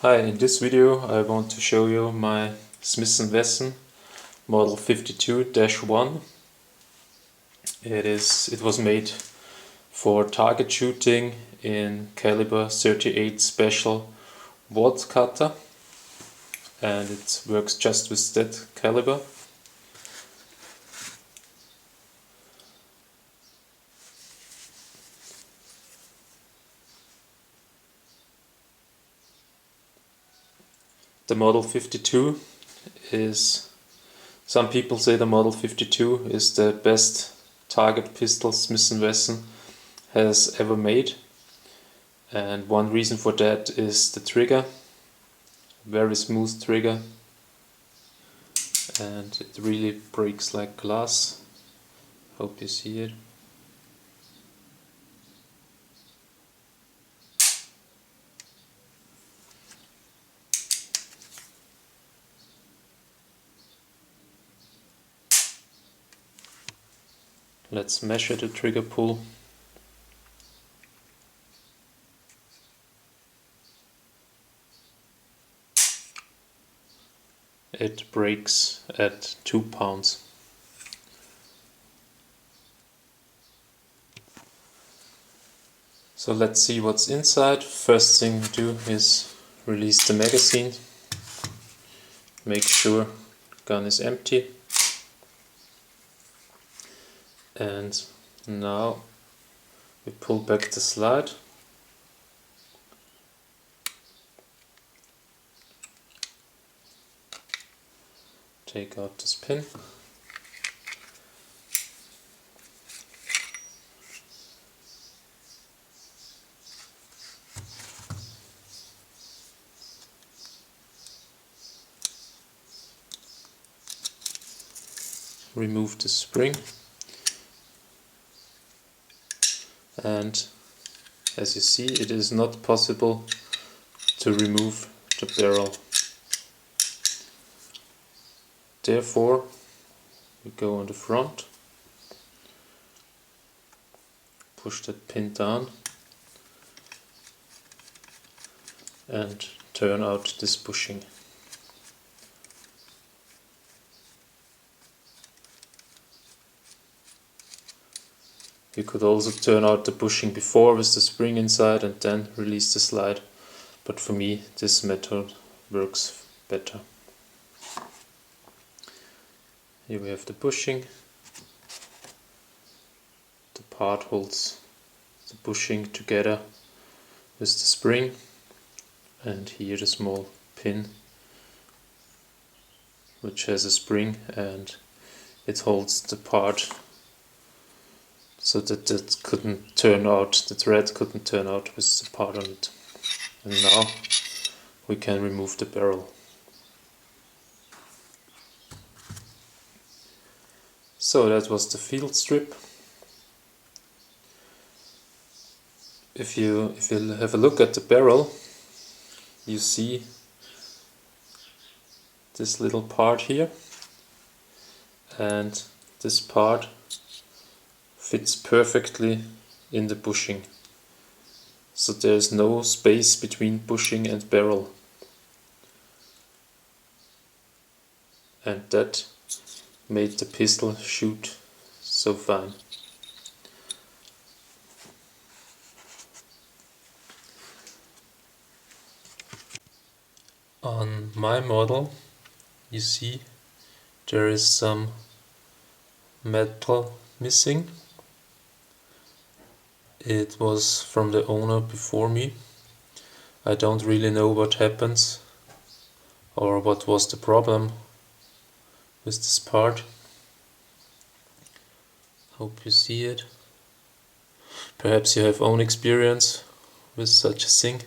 Hi, in this video I want to show you my Smith & Wesson Model 52-1. It was made for target shooting in caliber 38 special Wadcutter, and it works just with that caliber. The Model 52 is, some people say the Model 52 is the best target pistol Smith & Wesson has ever made, and one reason for that is the trigger. Very smooth trigger, and it really breaks like glass. Hope you see it. Let's measure the trigger pull. It breaks at 2 pounds. So let's see what's inside. First thing we do is release the magazine. Make sure gun is empty. And now we pull back the slide. Take out this pin. Remove the spring. And as you see, it is not possible to remove the barrel. Therefore, we go on the front, push that pin down and turn out this bushing. You could also turn out the bushing before with the spring inside and then release the slide, but for me this method works better. Here we have the bushing. The part holds the bushing together with the spring, and here the small pin which has a spring, and it holds the part so that the thread couldn't turn out with the part on it. And now we can remove the barrel. So that was the field strip. If you have a look at the barrel, you see this little part here, and this part fits perfectly in the bushing. So there is no space between bushing and barrel. And that made the pistol shoot so fine. On my model, you see there is some metal missing. It was from the owner before me. I don't really know what happens or what was the problem with this part. Hope you see it. Perhaps you have own experience with such a thing.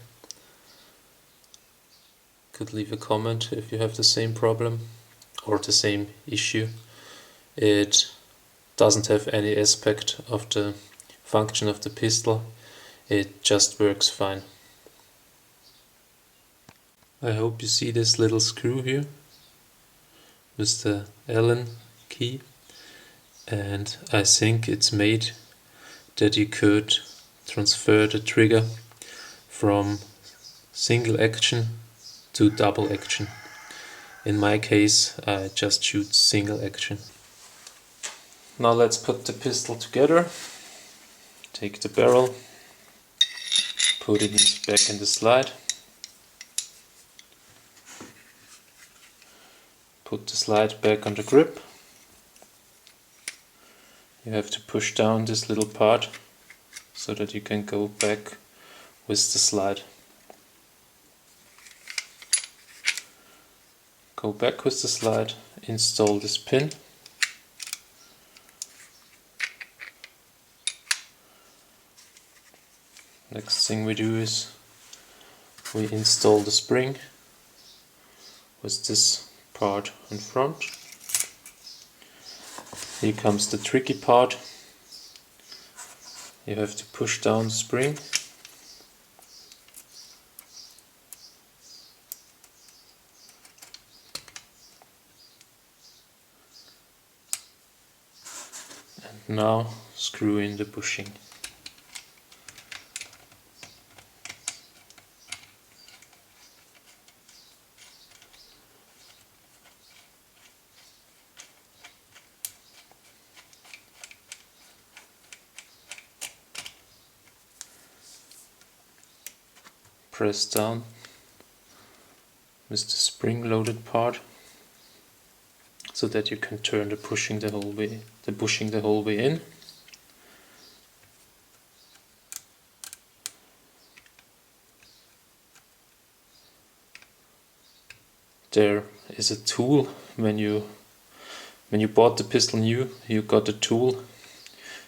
Could leave a comment if you have the same problem or the same issue. It doesn't have any aspect of the function of the pistol, it just works fine. I hope you see this little screw here with the Allen key, and I think it's made that you could transfer the trigger from single action do double action. In my case, I just shoot single action. Now let's put the pistol together. Take the barrel, put it back in the slide, put the slide back on the grip. You have to push down this little part so that you can go back with the slide. Go back with the slide, install this pin. Next thing we do is we install the spring with this part in front. Here comes the tricky part. You have to push down the spring. And now screw in the bushing. Press down with the spring-loaded part so that you can turn the bushing the whole way in. There is a tool. When you bought the pistol new, you got a tool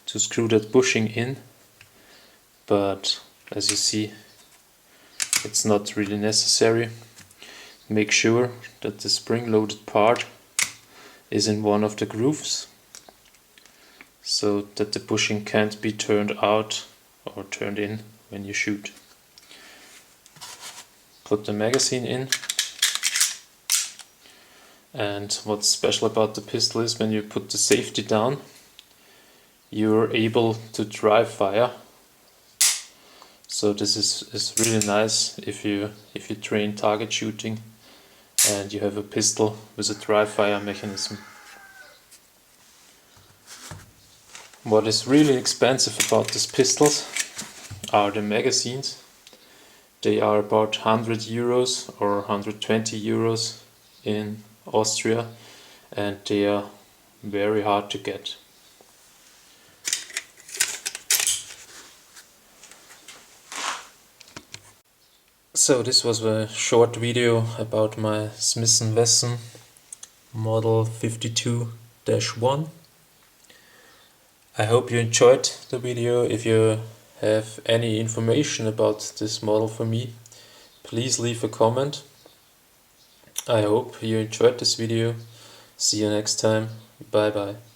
to screw that bushing in, but as you see, it's not really necessary. Make sure that the spring-loaded part is in one of the grooves so that the bushing can't be turned out or turned in when you shoot. Put the magazine in, and what's special about the pistol is when you put the safety down, you're able to dry fire. So this is really nice if you train target shooting and you have a pistol with a dry fire mechanism. What is really expensive about these pistols are the magazines. They are about 100 euros or 120 euros in Austria, and they are very hard to get. So this was a short video about my Smith & Wesson Model 52-1. I hope you enjoyed the video. If you have any information about this model for me, please leave a comment. I hope you enjoyed this video. See you next time. Bye bye.